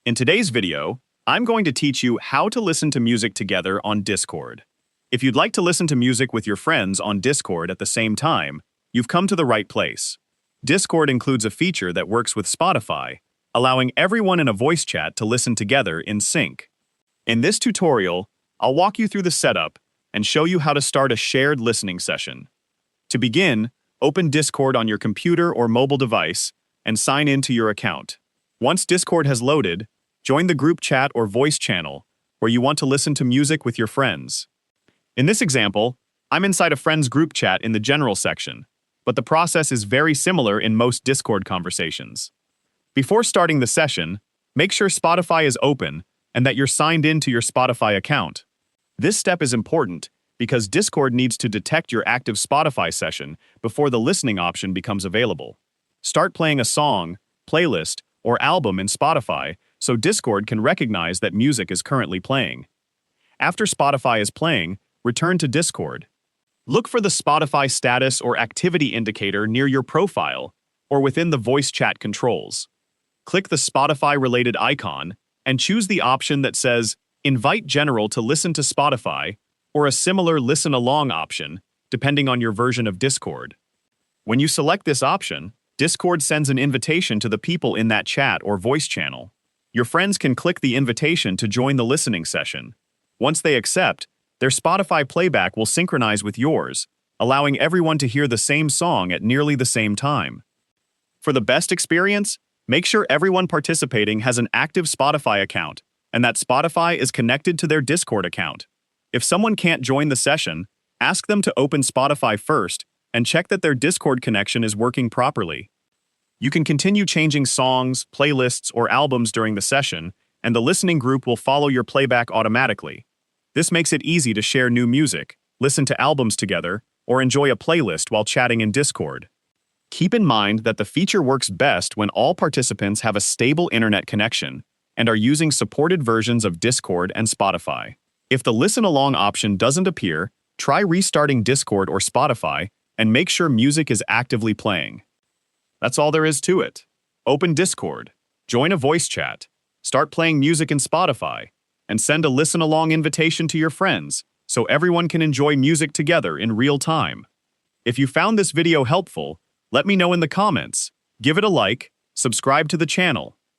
In today's video, I'm going to teach you how to listen to music together on Discord. If you'd like to listen to music with your friends on Discord at the same time, you've come to the right place. Discord includes a feature that works with Spotify, allowing everyone in a voice chat to listen together in sync. In this tutorial, I'll walk you through the setup and show you how to start a shared listening session. To begin, open Discord on your computer or mobile device and sign in to your account. Once Discord has loaded, join the group chat or voice channel where you want to listen to music with your friends. In this example, I'm inside a friends group chat in the general section, but the process is very similar in most Discord conversations. Before starting the session, make sure Spotify is open and that you're signed in to your Spotify account. This step is important because Discord needs to detect your active Spotify session before the listening option becomes available. Start playing a song, playlist, or album in Spotify so Discord can recognize that music is currently playing. After Spotify is playing, return to Discord. Look for the Spotify status or activity indicator near your profile or within the voice chat controls. Click the Spotify-related icon and choose the option that says Invite General to listen to Spotify or a similar Listen Along option, depending on your version of Discord. When you select this option, Discord sends an invitation to the people in that chat or voice channel. Your friends can click the invitation to join the listening session. Once they accept, their Spotify playback will synchronize with yours, allowing everyone to hear the same song at nearly the same time. For the best experience, make sure everyone participating has an active Spotify account and that Spotify is connected to their Discord account. If someone can't join the session, ask them to open Spotify first and check that their Discord connection is working properly. You can continue changing songs, playlists, or albums during the session, and the listening group will follow your playback automatically. This makes it easy to share new music, listen to albums together, or enjoy a playlist while chatting in Discord. Keep in mind that the feature works best when all participants have a stable internet connection and are using supported versions of Discord and Spotify. If the Listen Along option doesn't appear, try restarting Discord or Spotify and make sure music is actively playing. That's all there is to it. Open Discord, join a voice chat, start playing music in Spotify, and send a Listen Along invitation to your friends so everyone can enjoy music together in real time. If you found this video helpful, let me know in the comments, give it a like, subscribe to the channel,